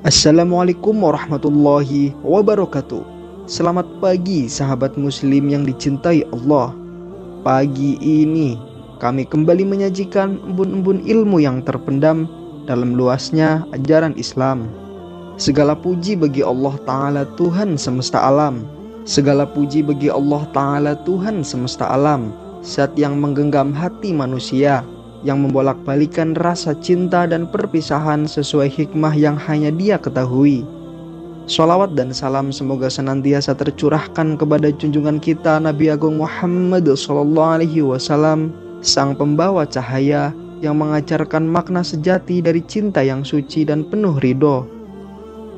Assalamualaikum warahmatullahi wabarakatuh. Selamat pagi sahabat muslim yang dicintai Allah. Pagi ini kami kembali menyajikan embun-embun ilmu yang terpendam dalam luasnya ajaran Islam. Segala puji bagi Allah Ta'ala Tuhan semesta alam. Segala puji bagi Allah Ta'ala Tuhan semesta alam, zat yang menggenggam hati manusia, yang membolak-balikan rasa cinta dan perpisahan sesuai hikmah yang hanya Dia ketahui. Sholawat dan salam semoga senantiasa tercurahkan kepada junjungan kita Nabi Agung Muhammad SAW, sang pembawa cahaya yang mengajarkan makna sejati dari cinta yang suci dan penuh ridho.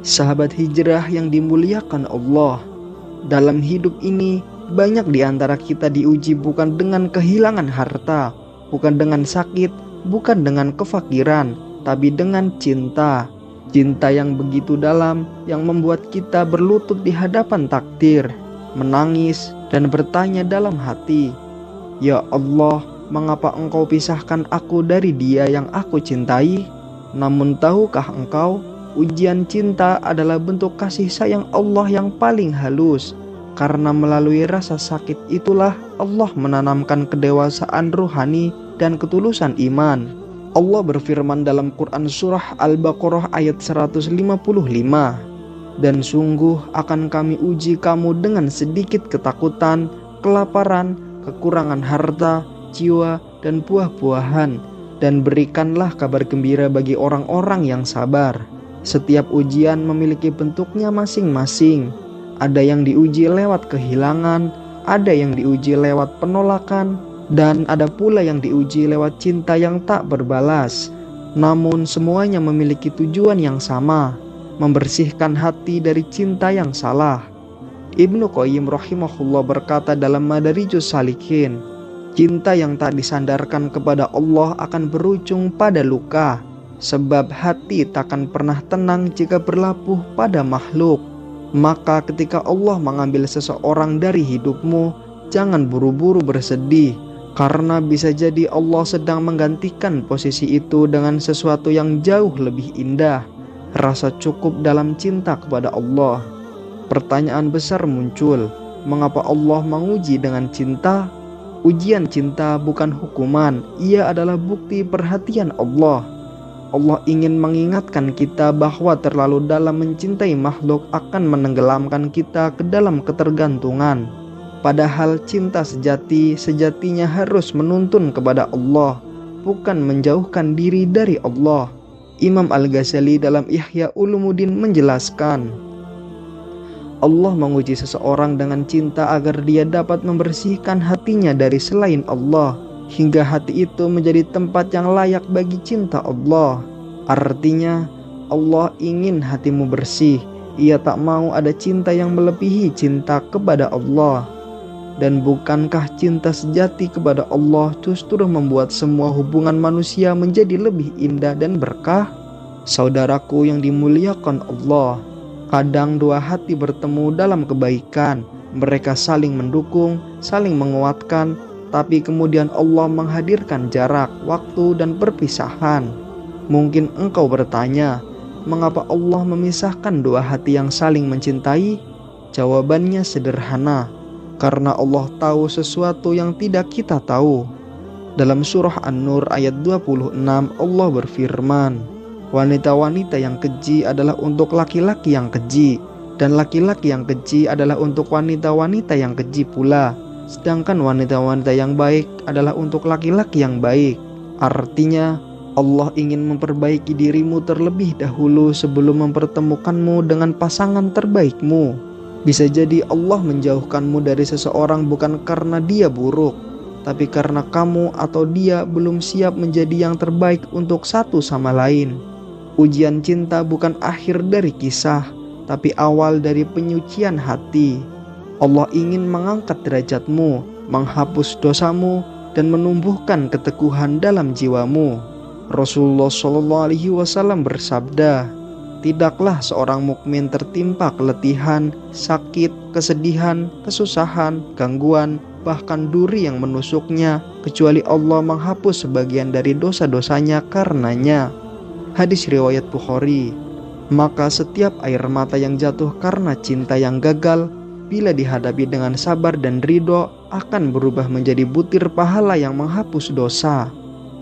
Sahabat hijrah yang dimuliakan Allah, dalam hidup ini banyak di antara kita diuji bukan dengan kehilangan harta, bukan dengan sakit, bukan dengan kefakiran, tapi dengan cinta. Cinta yang begitu dalam, yang membuat kita berlutut di hadapan takdir, menangis dan bertanya dalam hati, "Ya Allah, mengapa Engkau pisahkan aku dari Dia yang aku cintai?" Namun tahukah engkau, ujian cinta adalah bentuk kasih sayang Allah yang paling halus. Karena melalui rasa sakit itulah Allah menanamkan kedewasaan rohani dan ketulusan iman. Allah berfirman dalam Quran surah Al-Baqarah ayat 155, "Dan sungguh akan kami uji kamu dengan sedikit ketakutan, kelaparan, kekurangan harta, jiwa, dan buah-buahan. Dan berikanlah kabar gembira bagi orang-orang yang sabar." Setiap ujian memiliki bentuknya masing-masing. Ada yang diuji lewat kehilangan, ada yang diuji lewat penolakan, dan ada pula yang diuji lewat cinta yang tak berbalas. Namun semuanya memiliki tujuan yang sama, membersihkan hati dari cinta yang salah. Ibnu Qayyim rahimahullah berkata dalam Madarijus Salikin, "Cinta yang tak disandarkan kepada Allah akan berujung pada luka, sebab hati takkan pernah tenang jika berlabuh pada makhluk. Maka ketika Allah mengambil seseorang dari hidupmu, jangan buru-buru bersedih, karena bisa jadi Allah sedang menggantikan posisi itu dengan sesuatu yang jauh lebih indah." Rasa cukup dalam cinta kepada Allah. Pertanyaan besar muncul, mengapa Allah menguji dengan cinta? Ujian cinta bukan hukuman, ia adalah bukti perhatian Allah. Allah ingin mengingatkan kita bahwa terlalu dalam mencintai makhluk akan menenggelamkan kita ke dalam ketergantungan. Padahal cinta sejatinya harus menuntun kepada Allah, bukan menjauhkan diri dari Allah. Imam Al-Ghazali dalam Ihya Ulumuddin menjelaskan, Allah menguji seseorang dengan cinta agar dia dapat membersihkan hatinya dari selain Allah, hingga hati itu menjadi tempat yang layak bagi cinta Allah. Artinya, Allah ingin hatimu bersih. Ia tak mau ada cinta yang melebihi cinta kepada Allah. Dan bukankah cinta sejati kepada Allah justru membuat semua hubungan manusia menjadi lebih indah dan berkah? Saudaraku yang dimuliakan Allah, kadang dua hati bertemu dalam kebaikan. Mereka saling mendukung, saling menguatkan, tapi kemudian Allah menghadirkan jarak, waktu, dan perpisahan. Mungkin engkau bertanya, mengapa Allah memisahkan dua hati yang saling mencintai? Jawabannya sederhana, karena Allah tahu sesuatu yang tidak kita tahu. Dalam surah An-Nur ayat 26 Allah berfirman, "Wanita-wanita yang keji adalah untuk laki-laki yang keji, dan laki-laki yang keji adalah untuk wanita-wanita yang keji pula. Sedangkan wanita-wanita yang baik adalah untuk laki-laki yang baik." Artinya, Allah ingin memperbaiki dirimu terlebih dahulu sebelum mempertemukanmu dengan pasangan terbaikmu. Bisa jadi Allah menjauhkanmu dari seseorang bukan karena dia buruk, tapi karena kamu atau dia belum siap menjadi yang terbaik untuk satu sama lain. Ujian cinta bukan akhir dari kisah, tapi awal dari penyucian hati. Allah ingin mengangkat derajatmu, menghapus dosamu, dan menumbuhkan keteguhan dalam jiwamu. Rasulullah SAW bersabda, "Tidaklah seorang mukmin tertimpa keletihan, sakit, kesedihan, kesusahan, gangguan, bahkan duri yang menusuknya, kecuali Allah menghapus sebagian dari dosa-dosanya karenanya." Hadis riwayat Bukhari. Maka setiap air mata yang jatuh karena cinta yang gagal, bila dihadapi dengan sabar dan ridho, akan berubah menjadi butir pahala yang menghapus dosa.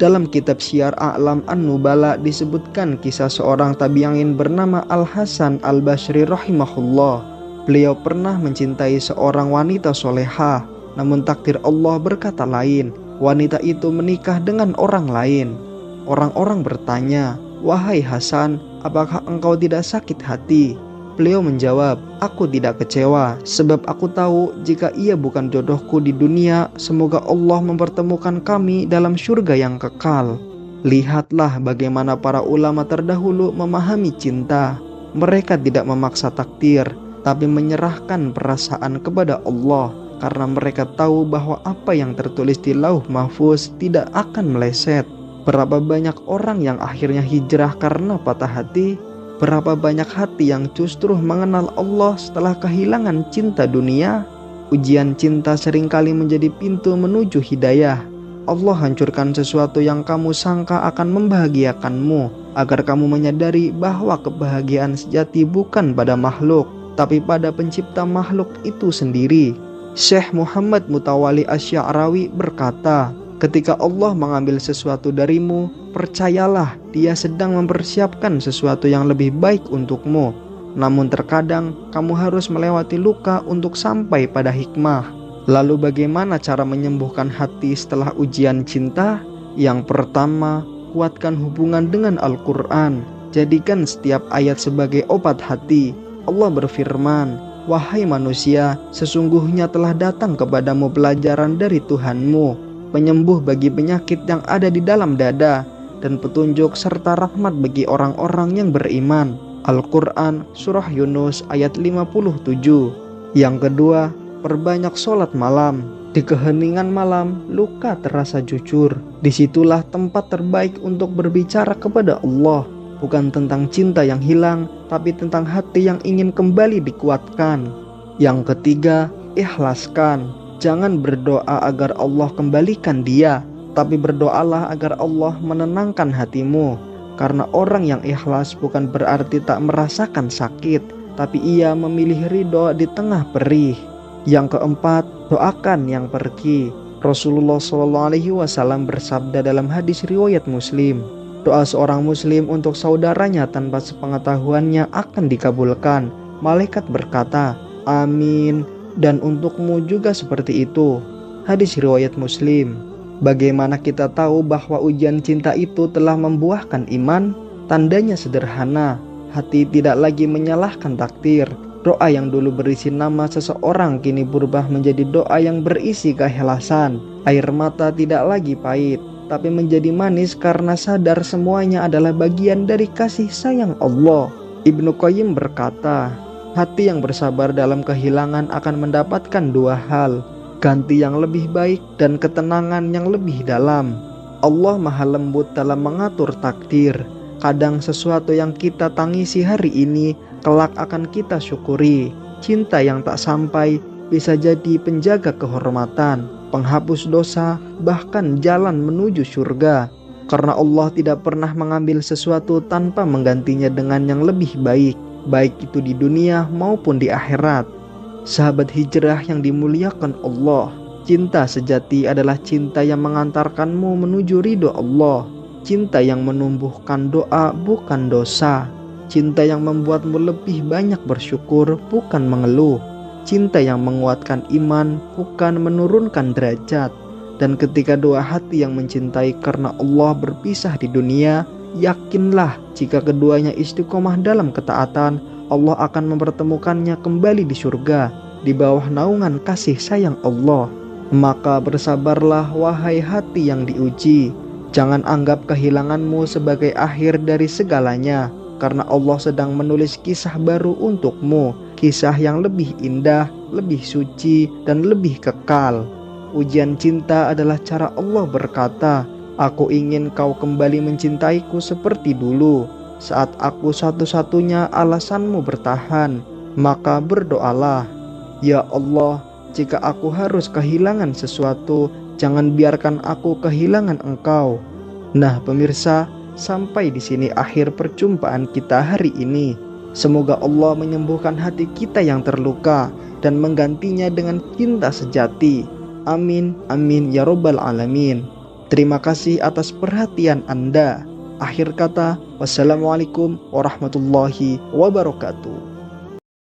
Dalam kitab Syiar A'lam An-Nubala disebutkan kisah seorang tabi'in bernama Al-Hasan Al-Basri rahimahullah. Beliau pernah mencintai seorang wanita solehah, namun takdir Allah berkata lain. Wanita itu menikah dengan orang lain. Orang-orang bertanya, "Wahai Hasan, apakah engkau tidak sakit hati?" Beliau menjawab, "Aku tidak kecewa, sebab aku tahu jika ia bukan jodohku di dunia, semoga Allah mempertemukan kami dalam surga yang kekal." Lihatlah bagaimana para ulama terdahulu memahami cinta. Mereka tidak memaksa takdir, tapi menyerahkan perasaan kepada Allah, karena mereka tahu bahwa apa yang tertulis di Lauh Mahfuz tidak akan meleset. Berapa banyak orang yang akhirnya hijrah karena patah hati? Berapa banyak hati yang justru mengenal Allah setelah kehilangan cinta dunia? Ujian cinta seringkali menjadi pintu menuju hidayah. Allah hancurkan sesuatu yang kamu sangka akan membahagiakanmu, agar kamu menyadari bahwa kebahagiaan sejati bukan pada makhluk, tapi pada pencipta makhluk itu sendiri. Syekh Muhammad Mutawalli Asy-Sya'rawi berkata, "Ketika Allah mengambil sesuatu darimu, percayalah Dia sedang mempersiapkan sesuatu yang lebih baik untukmu. Namun terkadang kamu harus melewati luka untuk sampai pada hikmah." Lalu bagaimana cara menyembuhkan hati setelah ujian cinta? Yang pertama, kuatkan hubungan dengan Al-Quran. Jadikan setiap ayat sebagai obat hati. Allah berfirman, "Wahai manusia, sesungguhnya telah datang kepadamu pelajaran dari Tuhanmu, penyembuh bagi penyakit yang ada di dalam dada, dan petunjuk serta rahmat bagi orang-orang yang beriman." Al-Quran Surah Yunus ayat 57. Yang kedua, perbanyak sholat malam. Di keheningan malam, luka terasa jujur. Disitulah tempat terbaik untuk berbicara kepada Allah. Bukan tentang cinta yang hilang, tapi tentang hati yang ingin kembali dikuatkan. Yang ketiga, ikhlaskan. Jangan berdoa agar Allah kembalikan dia, tapi berdoalah agar Allah menenangkan hatimu. Karena orang yang ikhlas bukan berarti tak merasakan sakit, tapi ia memilih ridho di tengah perih. Yang keempat, doakan yang pergi. Rasulullah SAW bersabda dalam hadis riwayat Muslim, doa seorang muslim untuk saudaranya tanpa sepengetahuannya akan dikabulkan. Malaikat berkata, "Amin, dan untukmu juga seperti itu." Hadis riwayat Muslim. Bagaimana kita tahu bahwa ujian cinta itu telah membuahkan iman? Tandanya sederhana, hati tidak lagi menyalahkan takdir. Doa yang dulu berisi nama seseorang kini berubah menjadi doa yang berisi keikhlasan. Air mata tidak lagi pahit, tapi menjadi manis karena sadar semuanya adalah bagian dari kasih sayang Allah. Ibnu Qayyim berkata, hati yang bersabar dalam kehilangan akan mendapatkan dua hal, ganti yang lebih baik dan ketenangan yang lebih dalam. Allah maha lembut dalam mengatur takdir. Kadang sesuatu yang kita tangisi hari ini, kelak akan kita syukuri. Cinta yang tak sampai bisa jadi penjaga kehormatan, penghapus dosa, bahkan jalan menuju surga. Karena Allah tidak pernah mengambil sesuatu tanpa menggantinya dengan yang lebih baik, baik itu di dunia maupun di akhirat. Sahabat hijrah yang dimuliakan Allah, cinta sejati adalah cinta yang mengantarkanmu menuju ridho Allah. Cinta yang menumbuhkan doa bukan dosa. Cinta yang membuatmu lebih banyak bersyukur bukan mengeluh. Cinta yang menguatkan iman bukan menurunkan derajat. Dan ketika dua hati yang mencintai karena Allah berpisah di dunia, yakinlah jika keduanya istiqomah dalam ketaatan, Allah akan mempertemukannya kembali di surga, di bawah naungan kasih sayang Allah. Maka bersabarlah wahai hati yang diuji. Jangan anggap kehilanganmu sebagai akhir dari segalanya, karena Allah sedang menulis kisah baru untukmu, kisah yang lebih indah, lebih suci, dan lebih kekal. Ujian cinta adalah cara Allah berkata, "Aku ingin kau kembali mencintaiku seperti dulu, saat aku satu-satunya alasanmu bertahan." Maka berdoalah, "Ya Allah, jika aku harus kehilangan sesuatu, jangan biarkan aku kehilangan Engkau." Nah pemirsa, sampai di sini akhir perjumpaan kita hari ini. Semoga Allah menyembuhkan hati kita yang terluka dan menggantinya dengan cinta sejati. Amin, amin ya robbal alamin. Terima kasih atas perhatian Anda. Akhir kata, wassalamualaikum warahmatullahi wabarakatuh.